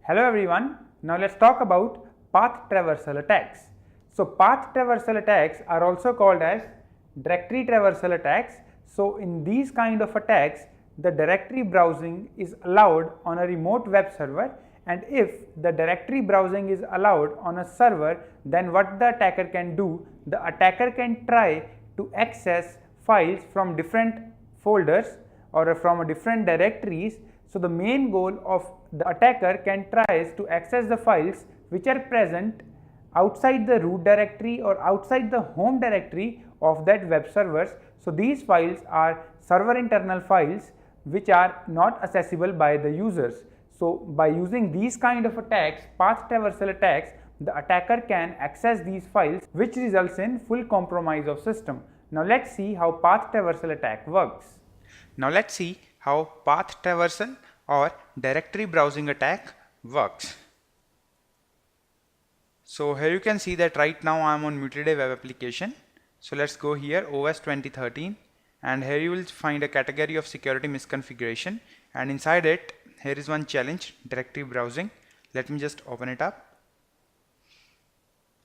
Hello everyone, now let's talk about path traversal attacks. So path traversal attacks are also called as directory traversal attacks. So in these kind of attacks, the directory browsing is allowed on a remote web server, and if the directory browsing is allowed on a server, then what the attacker can do, the attacker can try to access files from different folders or from different directories. So the main goal of the attacker can try to access the files which are present outside the root directory or outside the home directory of that web servers. So these files are server internal files which are not accessible by the users. So by using these kind of attacks, path traversal attacks, the attacker can access these files, which results in full compromise of system. Now let's see how path traversal attack works. Now let's see how path traversal or directory browsing attack works. So here you can see that right now I am on Multi-Day web application. So let's go here, OS 2013, and here you will find a category of security misconfiguration, and inside it here is one challenge, directory browsing. Let me just open it up,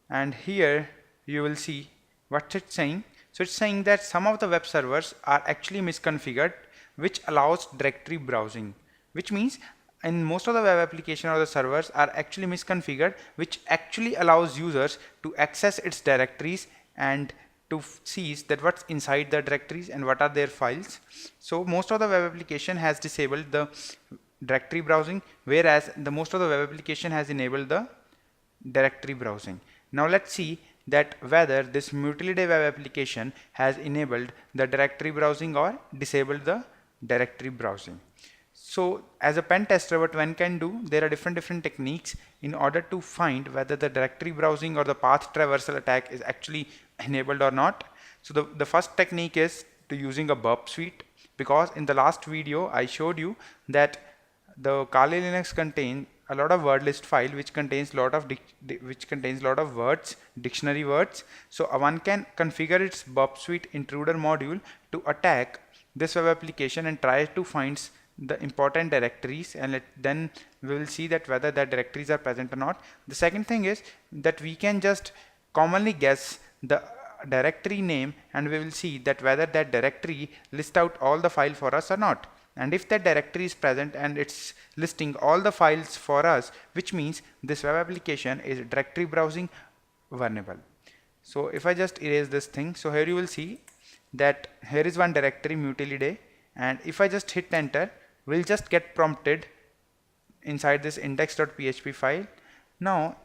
and here you will see what it's saying. So it's saying that some of the web servers are actually misconfigured, which allows directory browsing, which means in most of the web application or the servers are actually misconfigured, which actually allows users to access its directories and to see that what's inside the directories and what are their files. So most of the web application has disabled the directory browsing, whereas the most of the web application has enabled the directory browsing. Now let's see that whether this Multi-Day web application has enabled the directory browsing or disabled the directory browsing. So as a pen tester, what one can do, there are different techniques in order to find whether the directory browsing or the path traversal attack is actually enabled or not. So the first technique is to using a burp suite, because in the last video I showed you that the Kali Linux contains a lot of word list file which contains lot of words, dictionary words. So one can configure its burp suite intruder module to attack this web application and try to find the important directories, and then we will see that whether that directories are present or not. The second thing is that we can just commonly guess the directory name, and we will see that whether that directory lists out all the file for us or not. And if that directory is present and it's listing all the files for us, which means this web application is directory browsing vulnerable. So if I just erase this thing, so here you will see that here is one directory, Multi-Day, and if I just hit enter, we'll just get prompted inside this index.php file. Now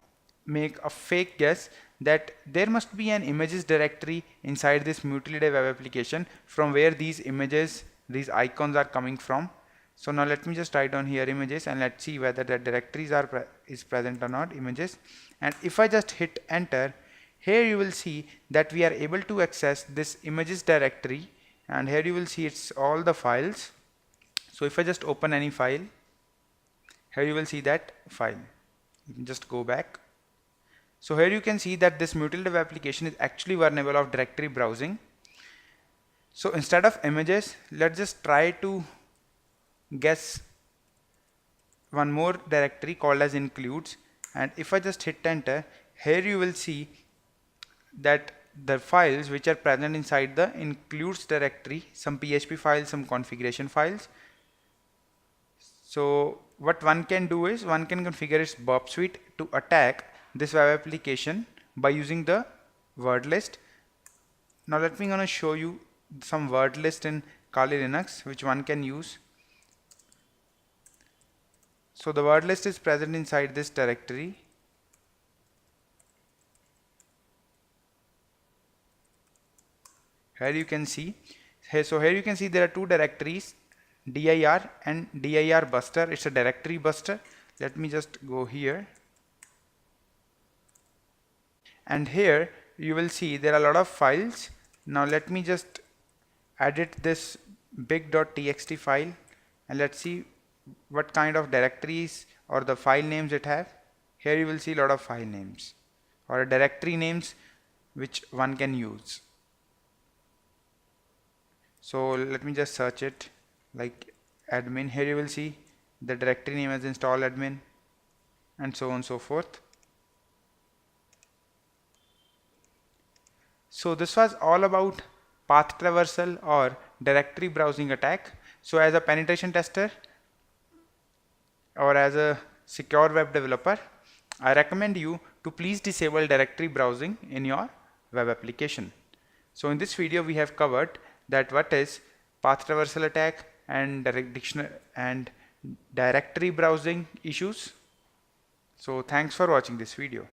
make a fake guess that there must be an images directory inside this Multi-Day web application from where these images, these icons are coming from. So now let me just write down here images, and let's see whether the directories is present or not, images. And if I just hit enter, here you will see that we are able to access this images directory, and here you will see it's all the files. So if I just open any file, here you will see that file. You can just go back. So here you can see that this Multi-Day web application is actually vulnerable of directory browsing. So instead of images, let's just try to guess one more directory called as includes, and if I just hit enter, here you will see that the files which are present inside the includes directory, some PHP files, some configuration files. So what one can do is one can configure its burp suite to attack this web application by using the word list. Now let me gonna show you some word list in Kali Linux which one can use. So the word list is present inside this directory. Here you can see, so here you can see there are two directories, dir and dir buster. It's a directory buster. Let me just go here, and here you will see there are a lot of files. Now let me just edit this big.txt file, and let's see what kind of directories or the file names it have. Here you will see a lot of file names or directory names which one can use. So let me just search it like admin. Here you will see the directory name as install admin. and so on and so forth. So this was all about path traversal or directory browsing attack. So as a penetration tester or as a secure web developer, I recommend you to please disable directory browsing in your web application. So in this video we have covered that what is path traversal attack and directory browsing issues. So thanks for watching this video.